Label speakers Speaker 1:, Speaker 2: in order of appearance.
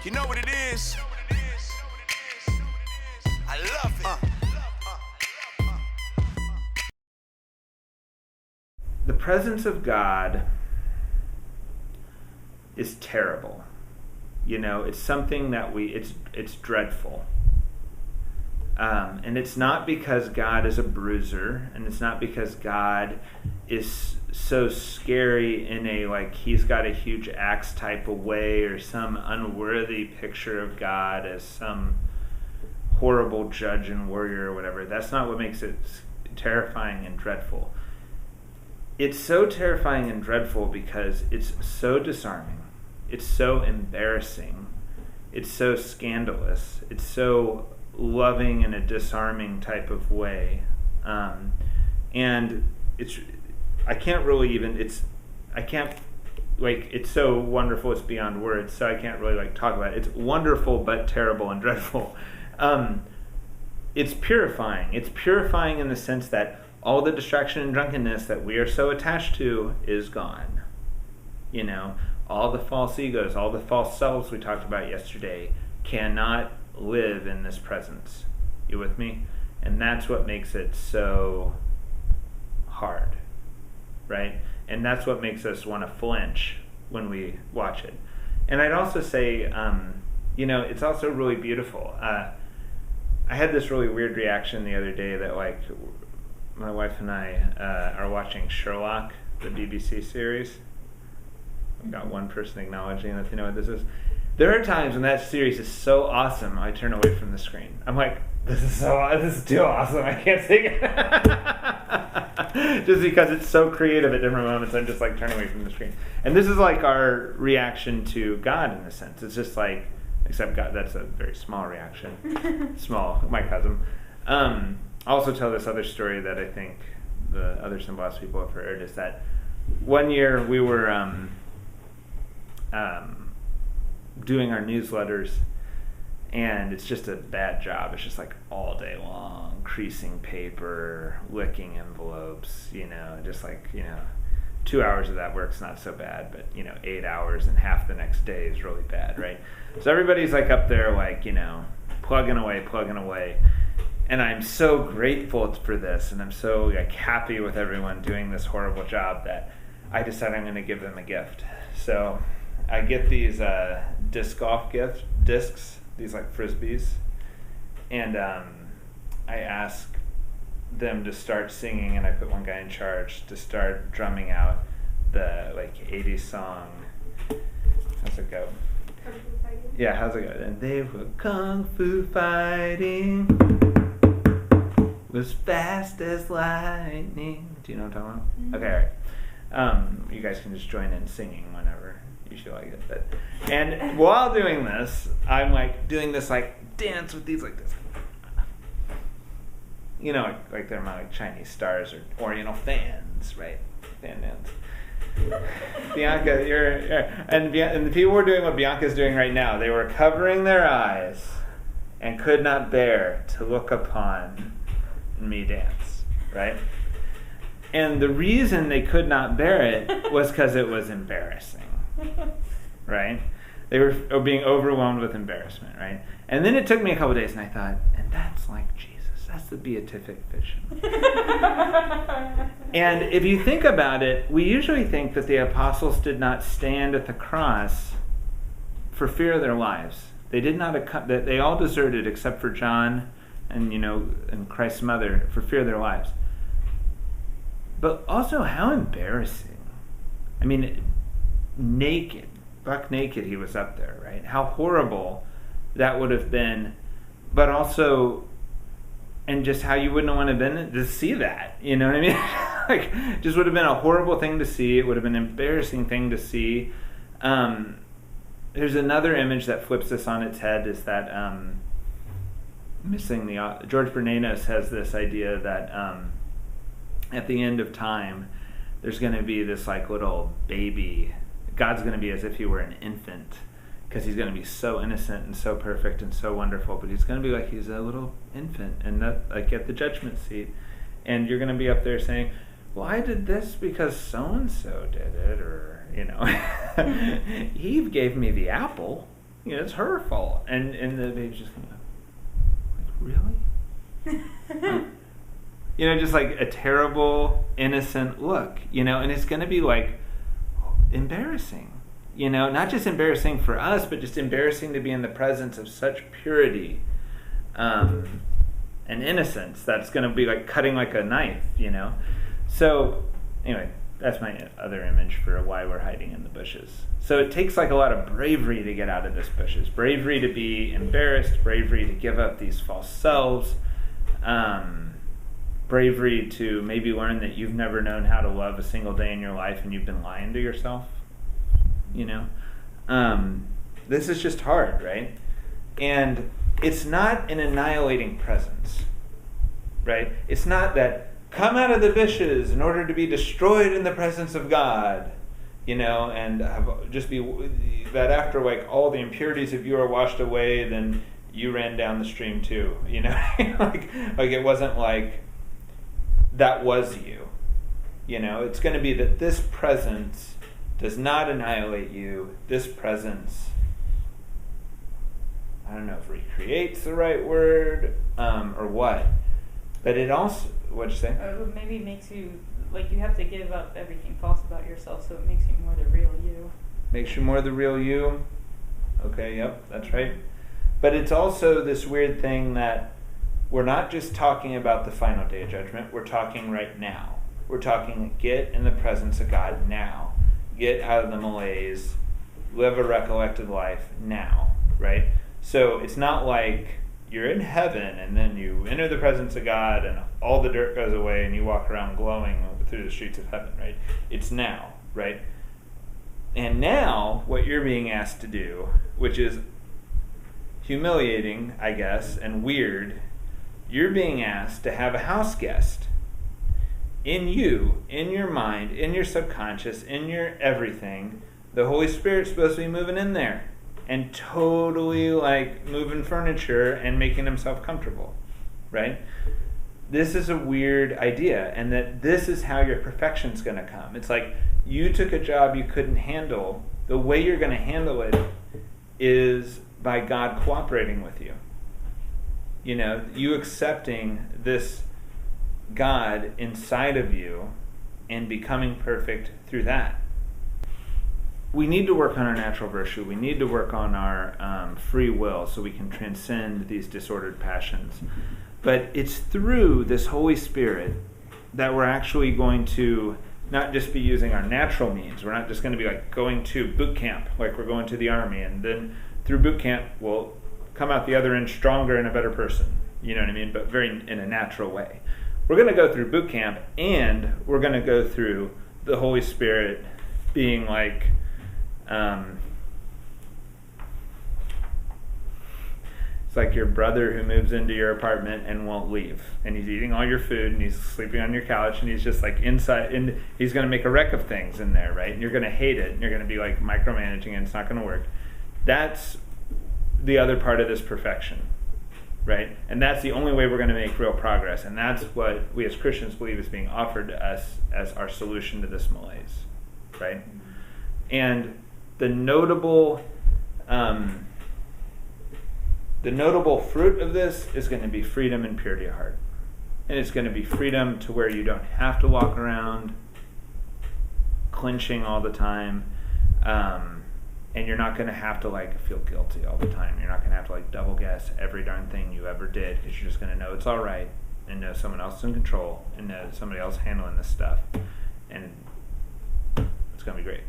Speaker 1: You know what it is? I love it.
Speaker 2: The presence of God is terrible. You know, it's something that it's dreadful. And it's not because God is a bruiser, and it's not because God is so scary in a, like, he's got a huge axe type of way, or some unworthy picture of God as some horrible judge and warrior or whatever. That's not what makes it terrifying and dreadful. It's so terrifying and dreadful because it's so disarming. It's so embarrassing. It's so scandalous. It's so loving in a disarming type of way. And it's so wonderful it's beyond words, so I can't really talk about it. It's wonderful but terrible and dreadful. It's purifying. It's purifying in the sense that all the distraction and drunkenness that we are so attached to is gone. You know, all the false egos, all the false selves we talked about yesterday cannot live in this presence. You with me? And that's what makes it so hard, right? And that's what makes us want to flinch when we watch it. And I'd also say, it's also really beautiful. I had this really weird reaction the other day that, my wife and I are watching Sherlock, the BBC series. I've got one person acknowledging that they know what this is. There are times when that series is so awesome, I turn away from the screen. I'm like, this is too awesome, I can't take it. Just because it's so creative at different moments, I'm just turning away from the screen. And this is our reaction to God in a sense. It's just except God, that's a very small reaction. Small, microcosm. I'll also tell this other story that I think the other Symbolos people have heard, is that one year we were doing our newsletters, and it's just a bad job. It's just all day long, creasing paper, licking envelopes, just 2 hours of that work's not so bad, but 8 hours and half the next day is really bad, right? So everybody's up there plugging away. And I'm so grateful for this, and I'm so happy with everyone doing this horrible job that I decided I'm going to give them a gift. So I get these disc golf discs, these frisbees, and I ask them to start singing, and I put one guy in charge to start drumming out the 80s song. How's it go?
Speaker 3: Kung Fu Fighting?
Speaker 2: Yeah, how's it go? And they were kung fu fighting, was fast as lightning. Do you know what I'm talking about? Mm-hmm. Okay, all right. You guys can just join in singing whenever you feel like it. And while doing this, I'm doing this dance with these this. They're my Chinese stars or Oriental fans, right? Fan dance. Bianca, and the people were doing what Bianca's doing right now. They were covering their eyes and could not bear to look upon me dance, right? And the reason they could not bear it was because it was embarrassing, right? They were being overwhelmed with embarrassment, right? And then it took me a couple of days, and I thought, and that's like Jesus. That's the beatific vision. And if you think about it, we usually think that the apostles did not stand at the cross for fear of their lives. They did not. They all deserted except for John and Christ's mother for fear of their lives. But also, how embarrassing. I mean, naked, buck naked, he was up there, right? How horrible that would have been. But also, and just how you wouldn't want to have been to see that. You know what I mean? Just would have been a horrible thing to see. It would have been an embarrassing thing to see. There's another image that flips this on its head, is that George Bernanos has this idea that at the end of time, there's going to be this little baby. God's going to be as if he were an infant, because he's going to be so innocent and so perfect and so wonderful, but he's going to be like he's a little infant, and that at the judgment seat, and you're going to be up there saying, well, I did this because so-and-so did it, or Eve gave me the apple, it's her fault. And the baby's just going to go, like, really? Just like a terrible, innocent look, and it's going to be like embarrassing, not just embarrassing for us, but just embarrassing to be in the presence of such purity and innocence. That's going to be like cutting like a knife, So anyway, that's my other image for why we're hiding in the bushes. So it takes like a lot of bravery to get out of this bushes, bravery to be embarrassed, bravery to give up these false selves, bravery to maybe learn that you've never known how to love a single day in your life and you've been lying to yourself. This is just hard, right? And it's not an annihilating presence, right? It's not that come out of the bushes in order to be destroyed in the presence of God, and just be that after like all the impurities of you are washed away, then you ran down the stream too, like it wasn't like that was you, it's going to be that this presence does not annihilate you. This presence, I don't know if recreates the right word or what, but it also, what'd you say?
Speaker 3: Maybe makes you, like you have to give up everything false about yourself, so it makes you more the real you.
Speaker 2: Makes you more the real you. Okay, yep, that's right. But it's also this weird thing that we're not just talking about the final day of judgment, we're talking right now. We're talking get in the presence of God now. Get out of the malaise, live a recollected life now, right? So it's not like you're in heaven and then you enter the presence of God and all the dirt goes away and you walk around glowing through the streets of heaven, right? It's now, right? And now what you're being asked to do, which is humiliating, I guess, and weird, you're being asked to have a house guest in you, in your mind, in your subconscious, in your everything. The Holy Spirit's supposed to be moving in there and totally like moving furniture and making himself comfortable, right? This is a weird idea, and that this is how your perfection's going to come. It's like you took a job you couldn't handle. The way you're going to handle it is by God cooperating with you. You accepting this God inside of you and becoming perfect through that. We need to work on our natural virtue. We need to work on our free will so we can transcend these disordered passions. But it's through this Holy Spirit that we're actually going to not just be using our natural means. We're not just going to be like going to boot camp, like we're going to the army, and then through boot camp we'll come out the other end stronger and a better person. You know what I mean? But very in a natural way. We're going to go through boot camp, and we're going to go through the Holy Spirit being like, it's like your brother who moves into your apartment and won't leave, and he's eating all your food, and he's sleeping on your couch, and he's just like inside, and he's going to make a wreck of things in there, right? And you're going to hate it, and you're going to be like micromanaging, and it's not going to work. That's the other part of this perfection. Right? And that's the only way we're going to make real progress. And that's what we as Christians believe is being offered to us as our solution to this malaise. Right? And the notable fruit of this is going to be freedom and purity of heart. And it's going to be freedom to where you don't have to walk around clenching all the time. And you're not going to have to like feel guilty all the time. You're not going to have to like double guess every darn thing you ever did, because you're just going to know it's all right and know someone else is in control and know somebody else handling this stuff. And it's going to be great.